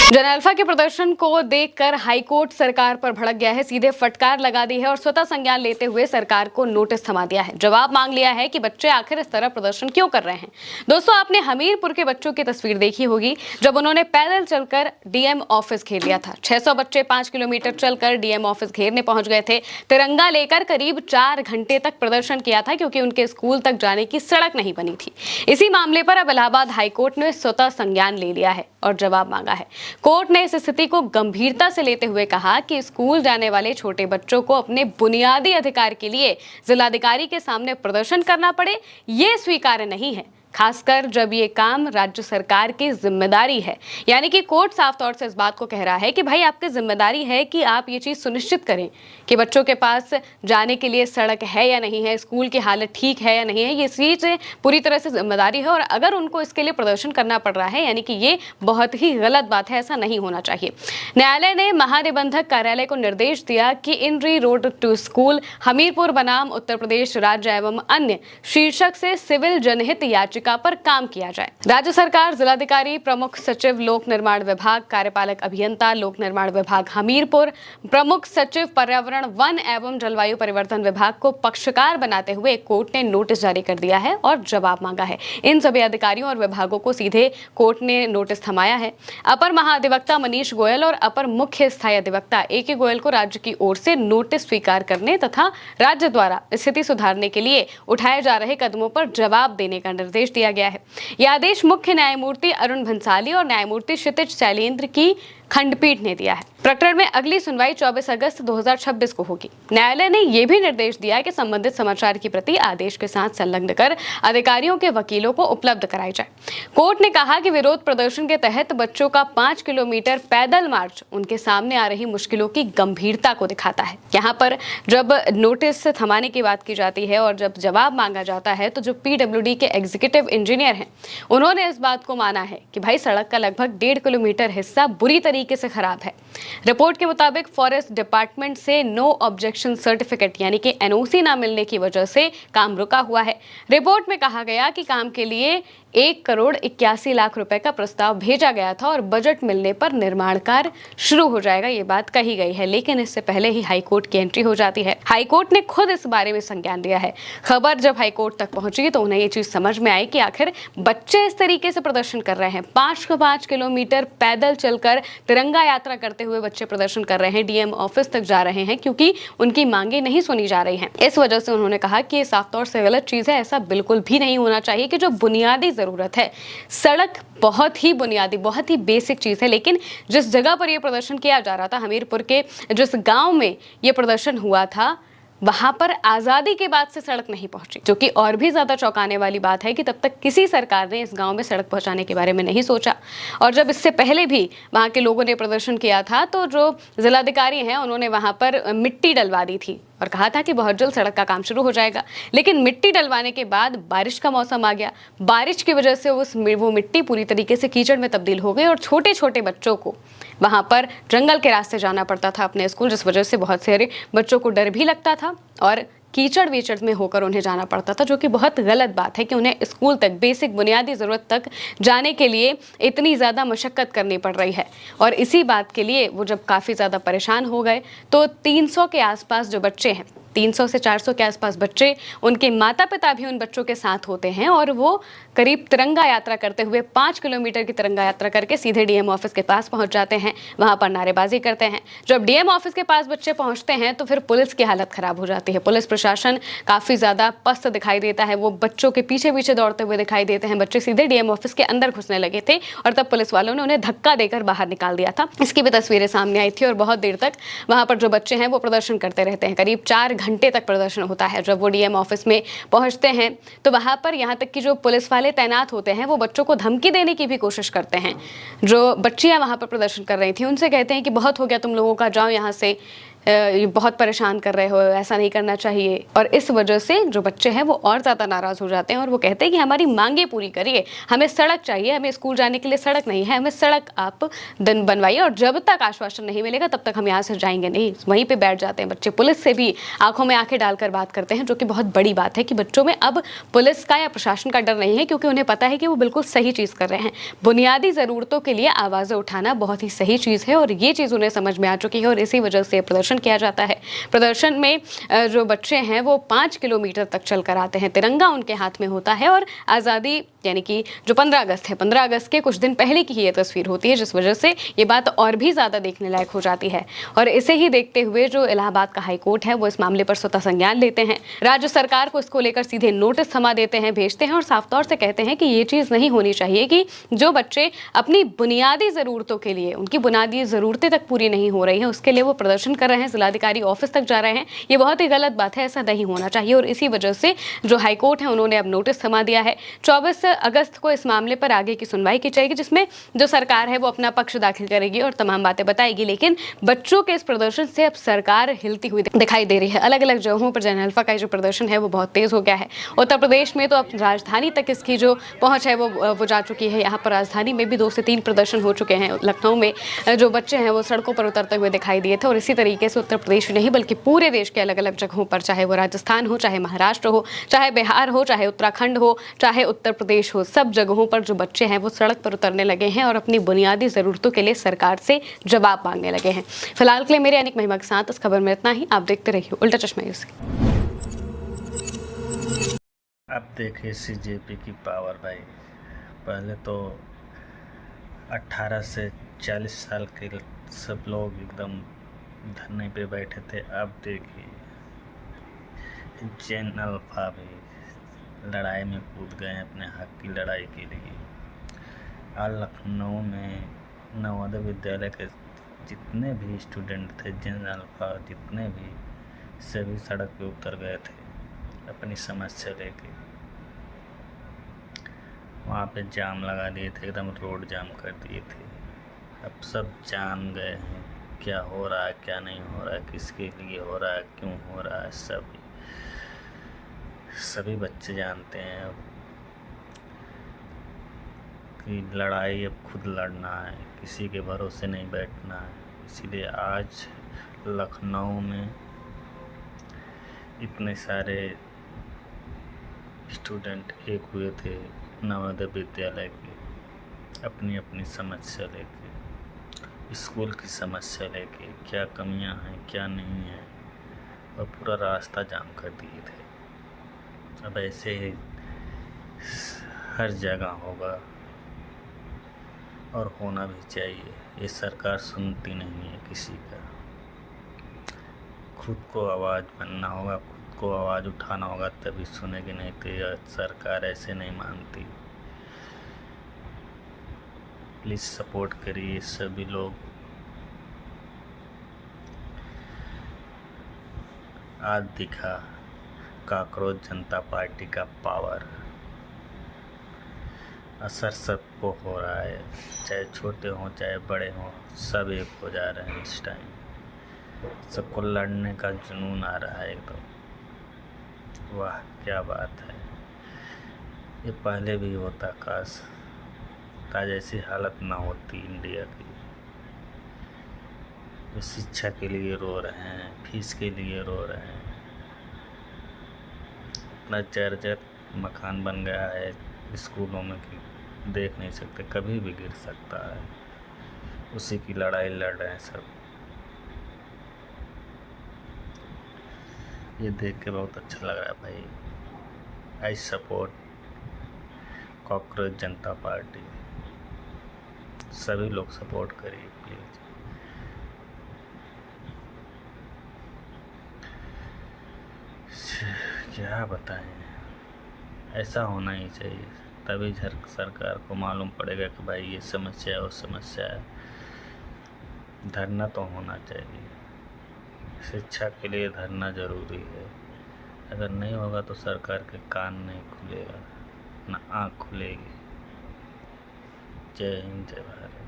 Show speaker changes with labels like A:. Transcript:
A: जन अल्फा के प्रदर्शन को देखकर हाईकोर्ट सरकार पर भड़क गया है, सीधे फटकार लगा दी है और स्वतः संज्ञान लेते हुए सरकार को नोटिस थमा दिया है। जवाब मांग लिया है कि बच्चे आखिर इस तरह प्रदर्शन क्यों कर रहे हैं। दोस्तों, आपने हमीरपुर के बच्चों की तस्वीर देखी होगी जब उन्होंने पैदल चलकर डीएम ऑफिस घेर लिया था। 600 बच्चे 5 किलोमीटर चलकर डीएम ऑफिस घेरने पहुंच गए थे। तिरंगा लेकर करीब 4 घंटे तक प्रदर्शन किया था क्योंकि उनके स्कूल तक जाने की सड़क नहीं बनी थी। इसी मामले पर अब इलाहाबाद हाईकोर्ट ने स्वतः संज्ञान ले लिया है और जवाब मांगा है। कोर्ट ने इस स्थिति को गंभीरता से लेते हुए कहा कि स्कूल जाने वाले छोटे बच्चों को अपने बुनियादी अधिकार के लिए जिलाधिकारी के सामने प्रदर्शन करना पड़े, ये स्वीकार्य नहीं है, खासकर जब ये काम राज्य सरकार की जिम्मेदारी है। यानी कि कोर्ट साफ तौर से इस बात को कह रहा है कि भाई आपकी जिम्मेदारी है कि आप ये चीज सुनिश्चित करें कि बच्चों के पास जाने के लिए सड़क है या नहीं है, स्कूल की हालत ठीक है या नहीं है। ये चीज पूरी तरह से जिम्मेदारी है और अगर उनको इसके लिए प्रदर्शन करना पड़ रहा है यानी कि ये बहुत ही गलत बात है, ऐसा नहीं होना चाहिए। न्यायालय ने महानिबंधक कार्यालय को निर्देश दिया कि इनरी रोड टू स्कूल हमीरपुर बनाम उत्तर प्रदेश राज्य एवं अन्य शीर्षक से सिविल जनहित याचिका पर काम किया जाए। राज्य सरकार, जिलाधिकारी, प्रमुख सचिव लोक निर्माण विभाग, कार्यपालक अभियंता लोक निर्माण विभाग हमीरपुर, प्रमुख सचिव पर्यावरण, वन एवं जलवायु परिवर्तन विभाग को पक्षकार बनाते हुए कोर्ट ने नोटिस जारी कर दिया है और जवाब मांगा है। इन सभी अधिकारियों और विभागों को सीधे कोर्ट ने नोटिस थमाया है। अपर महाधिवक्ता मनीष गोयल और अपर मुख्य स्थायी अधिवक्ता ए.के. गोयल को राज्य की ओर से नोटिस स्वीकार करने तथा राज्य द्वारा स्थिति सुधारने के लिए उठाए जा रहे कदमों पर जवाब देने का निर्देश दिया गया है। यह आदेश मुख्य न्यायमूर्ति अरुण भंसाली और न्यायमूर्ति क्षितिज शैलेंद्र की खंडपीठ ने दिया है। प्रकरण में अगली सुनवाई 24 अगस्त 2026 को होगी। न्यायालय ने यह भी निर्देश दिया कि संबंधित समाचार की प्रति आदेश के साथ संलग्न कर अधिकारियों के वकीलों को उपलब्ध कराई जाए। कोर्ट ने कहा कि विरोध प्रदर्शन के तहत बच्चों का 5 किलोमीटर पैदल मार्च उनके सामने आ रही मुश्किलों की गंभीरता को दिखाता है। यहाँ पर जब नोटिस थमाने की बात की जाती है और जब जवाब मांगा जाता है तो जो PWD के एग्जीक्यूटिव इंजीनियर हैं उन्होंने इस बात को माना है कि भाई सड़क का लगभग 1.5 किलोमीटर हिस्सा बुरी तरीके से खराब है। रिपोर्ट के मुताबिक फॉरेस्ट डिपार्टमेंट से नो ऑब्जेक्शन सर्टिफिकेट यानी कि NOC ना मिलने की वजह से काम रुका हुआ है। रिपोर्ट में कहा गया कि काम के लिए 1,81,00,000 रुपए का प्रस्ताव भेजा गया था और बजट मिलने पर निर्माण कार्य शुरू हो जाएगा, ये बात कही गई है। लेकिन इससे पहले ही हाईकोर्ट की एंट्री हो जाती है। हाईकोर्ट ने खुद इस बारे में संज्ञान लिया है। खबर जब हाईकोर्ट तक पहुंची तो उन्हें ये चीज समझ में आई कि आखिर बच्चे इस तरीके से प्रदर्शन कर रहे हैं। 5 किलोमीटर पैदल चलकर तिरंगा यात्रा करते हुए बच्चे प्रदर्शन कर रहे हैं, डीएम ऑफिस तक जा रहे हैं क्योंकि उनकी मांगे नहीं सुनी जा रही हैं। इस वजह से उन्होंने कहा कि ये साफ तौर से गलत चीज है। ऐसा बिल्कुल भी नहीं होना चाहिए कि जो बुनियादी जरूरत है, सड़क बहुत ही बुनियादी, बहुत ही बेसिक चीज है, लेकिन जिस जगह पर यह प्रदर्शन किया जा रहा था, हमीरपुर के जिस गांव में यह प्रदर्शन हुआ था, वहां पर आजादी के बाद से सड़क नहीं पहुंची, जो कि और भी ज्यादा चौंकाने वाली बात है कि तब तक किसी सरकार ने इस गांव में सड़क पहुंचाने के बारे में नहीं सोचा। और जब इससे पहले भी वहां के लोगों ने प्रदर्शन किया था तो जो जिलाधिकारी हैं उन्होंने वहां पर मिट्टी डलवा दी थी और कहा था कि बहुत जल्द सड़क का काम शुरू हो जाएगा। लेकिन मिट्टी डलवाने के बाद बारिश का मौसम आ गया। बारिश की वजह से वो मिट्टी पूरी तरीके से कीचड़ में तब्दील हो गई और छोटे छोटे बच्चों को वहां पर जंगल के रास्ते जाना पड़ता था अपने स्कूल, जिस वजह से बहुत सारे बच्चों को डर भी लगता था और कीचड़ वीचड़ में होकर उन्हें जाना पड़ता था, जो कि बहुत गलत बात है कि उन्हें स्कूल तक, बेसिक बुनियादी ज़रूरत तक जाने के लिए इतनी ज़्यादा मशक्क़त करनी पड़ रही है। और इसी बात के लिए वो जब काफ़ी ज़्यादा परेशान हो गए तो 300 के आसपास जो बच्चे हैं, 300 से 400 के आसपास बच्चे, उनके माता पिता भी उन बच्चों के साथ होते हैं और वो करीब तिरंगा यात्रा करते हुए 5 किलोमीटर की तिरंगा यात्रा करके सीधे डीएम ऑफिस के पास पहुंच जाते हैं। वहां पर नारेबाजी करते हैं। जब डीएम ऑफिस के पास बच्चे पहुंचते हैं तो फिर पुलिस की हालत खराब हो जाती है। पुलिस प्रशासन काफी ज्यादा पस्त दिखाई देता है। वो बच्चों के पीछे पीछे दौड़ते हुए दिखाई देते हैं। बच्चे सीधे डीएम ऑफिस के अंदर घुसने लगे थे और तब पुलिस वालों ने उन्हें धक्का देकर बाहर निकाल दिया था। इसकी भी तस्वीरें सामने आई थी और बहुत देर तक वहां पर जो बच्चे हैं वो प्रदर्शन करते रहते हैं। करीब 4 घंटे तक प्रदर्शन होता है। जब वो डीएम ऑफिस में पहुंचते हैं तो वहां पर यहाँ तक कि जो पुलिस वाले तैनात होते हैं वो बच्चों को धमकी देने की भी कोशिश करते हैं। जो बच्चियां वहां पर प्रदर्शन कर रही थी उनसे कहते हैं कि बहुत हो गया तुम लोगों का, जाओ यहाँ से, ये बहुत परेशान कर रहे हो, ऐसा नहीं करना चाहिए। और इस वजह से जो बच्चे हैं वो और ज़्यादा नाराज़ हो जाते हैं और वो कहते हैं कि हमारी मांगे पूरी करिए, हमें सड़क चाहिए, हमें स्कूल जाने के लिए सड़क नहीं है, हमें सड़क आप बनवाइए, और जब तक आश्वासन नहीं मिलेगा तब तक हम यहाँ से जाएंगे नहीं। वहीं पे बैठ जाते हैं बच्चे। पुलिस से भी आंखों में आंखें डालकर बात करते हैं, जो कि बहुत बड़ी बात है कि बच्चों में अब पुलिस का या प्रशासन का डर नहीं है, क्योंकि उन्हें पता है कि वो बिल्कुल सही चीज़ कर रहे हैं। बुनियादी ज़रूरतों के लिए आवाज़ें उठाना बहुत ही सही चीज़ है और ये चीज़ उन्हें समझ में आ चुकी है और इसी वजह से प्रदर्शन किया जाता है। प्रदर्शन में जो बच्चे हैं वो 5 किलोमीटर तक चल कर आते हैं, तिरंगा उनके हाथ में होता है और आज़ादी यानी कि जो 15 अगस्त है, 15 अगस्त के कुछ दिन पहले की ये तस्वीर होती है, जिस वजह से ये बात और भी ज़्यादा देखने लायक हो जाती है। और इसे ही देखते हुए जो इलाहाबाद का हाई कोर्ट है वो इस मामले पर स्वतः संज्ञान लेते हैं, राज्य सरकार को इसको लेकर सीधे नोटिस थमा देते हैं, भेजते हैं और साफ तौर से कहते हैं कि ये चीज़ नहीं होनी चाहिए कि जो बच्चे अपनी बुनियादी ज़रूरतों के लिए, उनकी बुनियादी ज़रूरतें तक पूरी नहीं हो रही हैं, उसके लिए वो प्रदर्शन कर रहे हैं, जिलाधिकारी ऑफिस तक जा रहे हैं। ये बहुत ही गलत बात है, ऐसा नहीं होना चाहिए। और इसी वजह से जो हाई कोर्ट है उन्होंने अब नोटिस थमा दिया है। 24 अगस्त को इस मामले पर आगे की सुनवाई की जाएगी, जिसमें जो सरकार है वो अपना पक्ष दाखिल करेगी और तमाम बातें बताएगी। लेकिन बच्चों के इस प्रदर्शन से अब सरकार हिलती हुई दिखाई दे रही है। अलग अलग जगहों पर जन अल्फा का जो प्रदर्शन है वो बहुत तेज हो गया है। उत्तर प्रदेश में तो अब राजधानी तक इसकी जो पहुंच है वो जा चुकी है। यहाँ पर राजधानी में भी 2 से 3 प्रदर्शन हो चुके हैं। लखनऊ में जो बच्चे हैं वो सड़कों पर उतरते हुए दिखाई दिए थे और इसी तरीके से उत्तर प्रदेश नहीं बल्कि पूरे देश के अलग अलग जगहों पर, चाहे वो राजस्थान हो, चाहे महाराष्ट्र हो, चाहे बिहार हो, चाहे उत्तराखंड हो, चाहे उत्तर प्रदेश हो, सब जगहों पर जो बच्चे हैं वो सड़क पर उतरने लगे हैं और अपनी बुनियादी ज़रूरतों के लिए सरकार से जवाब मांगने लगे हैं। फिलहाल के लिए मेरे अनिक महिमा के साथ इस खबर में इतना ही। आप देखते रहिए उल्टा चश्मा न्यूज़।
B: अब देखिए सीजेपी की पावर भाई। पहले तो 18 से 40 साल के सब लोग एकदम धरने पे बैठे थे। अब देखिए जन अल्फा भी लड़ाई में कूद गए अपने हक की लड़ाई के लिए। आज लखनऊ में नवोदय विद्यालय के जितने भी स्टूडेंट थे, जन अल्फा जितने भी, सभी सड़क पे उतर गए थे अपनी समस्या लेके। वहाँ पे जाम लगा दिए थे, एकदम रोड जाम कर दिए थे। अब सब जान गए हैं क्या हो रहा है, क्या नहीं हो रहा है, किसके लिए हो रहा है, क्यों हो रहा है। सभी बच्चे जानते हैं कि लड़ाई अब खुद लड़ना है, किसी के भरोसे नहीं बैठना है। इसीलिए आज लखनऊ में इतने सारे स्टूडेंट एक हुए थे नवोदय विद्यालय के, अपनी अपनी समस्या लेके, स्कूल की समस्या लेके, क्या कमियां हैं क्या नहीं है, और पूरा रास्ता जाम कर दिए थे। अब ऐसे ही हर जगह होगा और होना भी चाहिए। ये सरकार सुनती नहीं है किसी का। खुद को आवाज़ बनना होगा, खुद को आवाज़ उठाना होगा, तभी सुनेगी, नहीं तो यह सरकार ऐसे नहीं मानती। प्लीज़ सपोर्ट करिए सभी लोग। आज दिखा काकरोच जनता पार्टी का पावर। असर सबको हो रहा है, चाहे छोटे हों चाहे बड़े हों, सब एक हो जा रहे हैं इस टाइम। सबको लड़ने का जुनून आ रहा है एकदम। वाह क्या बात है। ये पहले भी होता, काश आज ऐसी हालत ना होती इंडिया की। जो शिक्षा के लिए रो रहे हैं, फीस के लिए रो रहे हैं, इतना जर्जर मकान बन गया है स्कूलों में कि देख नहीं सकते, कभी भी गिर सकता है। उसी की लड़ाई लड़ रहे हैं सब। ये देख के बहुत अच्छा लग रहा है भाई। I support cockroach Janata party. सभी लोग सपोर्ट करिए प्लीज़। क्या बताएं, ऐसा होना ही चाहिए, तभी सरकार को मालूम पड़ेगा कि भाई ये समस्या है वो समस्या है। धरना तो होना चाहिए, शिक्षा के लिए धरना ज़रूरी है। अगर नहीं होगा तो सरकार के कान नहीं खुलेगा, ना आँख खुलेगी। जय हिंद जय भारत।